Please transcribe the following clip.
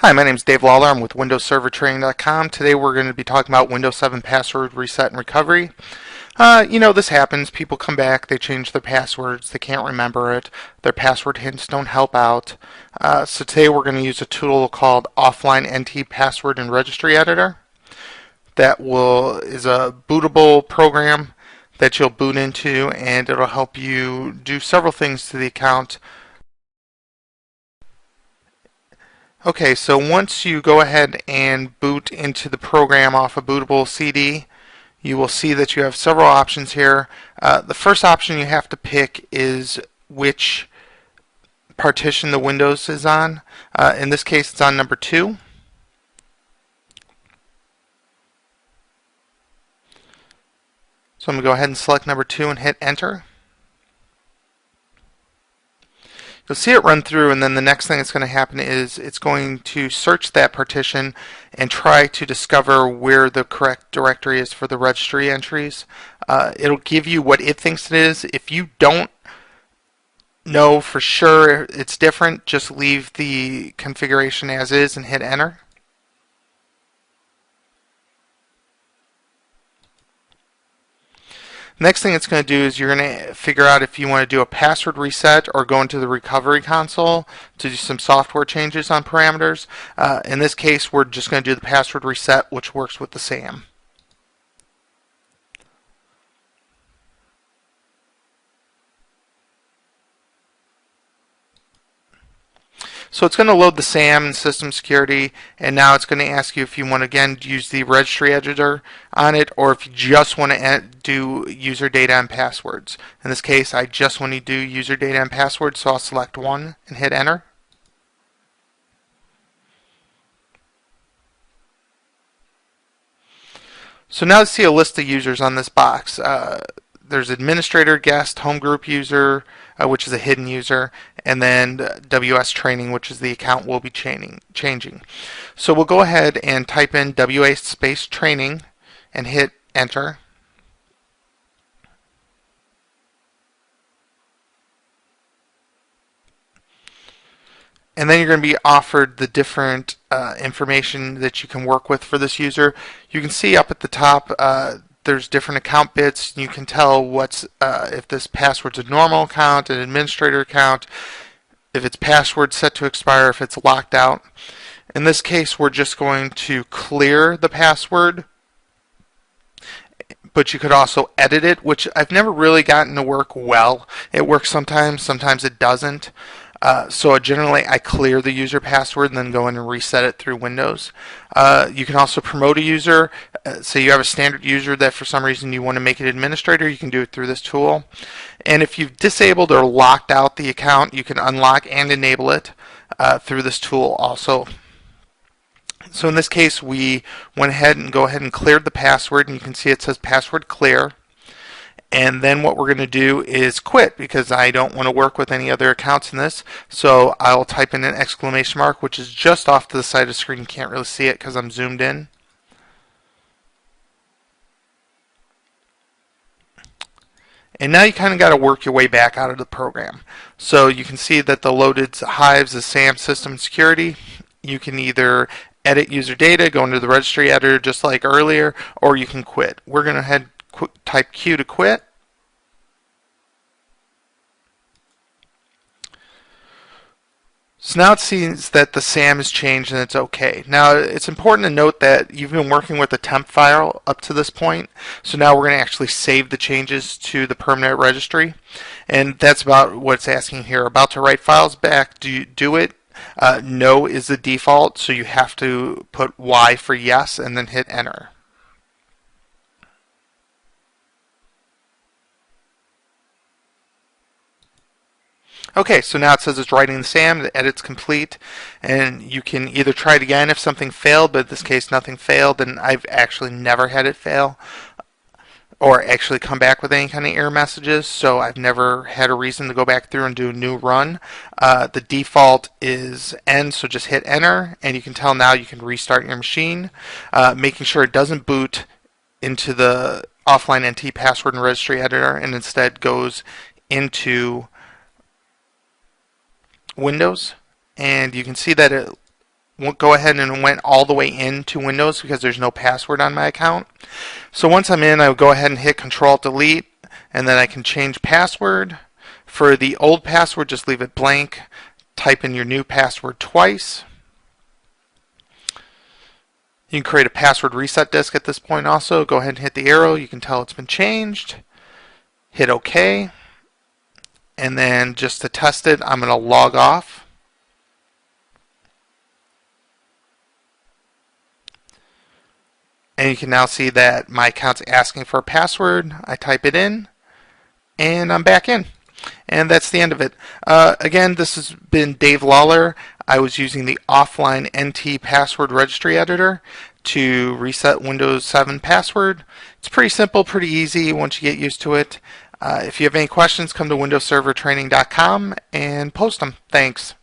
Hi, my name is Dave Lawler. I'm with WindowsServerTraining.com. Today we're going to be talking about Windows 7 password reset and recovery. This happens. People come back, they change their passwords, they can't remember it, their password hints don't help out. So today we're going to use a tool called Offline NT Password and Registry Editor. That is a bootable program that you'll boot into, and it'll help you do several things to the account. Okay, so once you go ahead and boot into the program off a bootable CD, you will see that you have several options here. The first option you have to pick is which partition the Windows is on. In this case, it's on number 2. So I'm going to go ahead and select number 2 and hit enter. You'll see it run through, and then the next thing that's going to happen is it's going to search that partition and try to discover where the correct directory is for the registry entries. It'll give you what it thinks it is. If you don't know for sure it's different, just leave the configuration as is and hit enter. Next thing it's going to do is you're going to figure out if you want to do a password reset or go into the recovery console to do some software changes on parameters. In this case, we're just going to do the password reset, which works with the SAM. So it's going to load the SAM and system security, and now it's going to ask you if you want to again use the registry editor on it, or if you just want to do user data and passwords. In this case, I just want to do user data and passwords, so I'll select one and hit enter. So now I see a list of users on this box. There's administrator, guest, home group user, which is a hidden user, and then WS training, which is the account we'll be changing. So we'll go ahead and type in WA space training and hit enter. And then you're going to be offered the different information that you can work with for this user. You can see up at the top there's different account bits. You can tell what's if this password's a normal account, an administrator account, if it's password set to expire, if it's locked out. In this case, we're just going to clear the password, but you could also edit it, which I've never really gotten to work well. It works sometimes, sometimes it doesn't. So generally I clear the user password and then go in and reset it through Windows. You can also promote a user. Say you have a standard user that for some reason you want to make it administrator, you can do it through this tool. And if you've disabled or locked out the account, you can unlock and enable it through this tool also. So in this case, we went ahead and cleared the password, and you can see it says password clear. And then what we're going to do is quit, because I don't want to work with any other accounts in this. So I'll type in an exclamation mark, which is just off to the side of the screen. You can't really see it because I'm zoomed in. And now you kind of got to work your way back out of the program. So you can see that the loaded hives is SAM system security. You can either edit user data, go into the registry editor just like earlier, or you can quit. We're going to type Q to quit. So now it seems that the SAM has changed and it's okay. Now it's important to note that you've been working with a temp file up to this point. So now we're going to actually save the changes to the permanent registry. And that's about what it's asking here. About to write files back, do you do it? No is the default, so you have to put Y for yes and then hit enter. Okay, so now it says it's writing the SAM, the edit's complete, and you can either try it again if something failed, but in this case nothing failed, and I've actually never had it fail or actually come back with any kind of error messages, so I've never had a reason to go back through and do a new run. The default is end, so just hit enter, and you can tell now you can restart your machine, making sure it doesn't boot into the offline NT password and registry editor and instead goes into Windows, and you can see that it won't go ahead and went all the way into Windows because there's no password on my account. So once I'm in, I would go ahead and hit Control Delete, and then I can change password. For the old password, just leave it blank. Type in your new password twice. You can create a password reset disk at this point also. Go ahead and hit the arrow. You can tell it's been changed. Hit OK. And then just to test it, I'm going to log off. And you can now see that my account's asking for a password. I type it in, and I'm back in. And that's the end of it. Again, this has been Dave Lawler. I was using the offline NT password registry editor to reset Windows 7 password. It's pretty simple, pretty easy once you get used to it. If you have any questions, come to windowservertraining.com and post them. Thanks.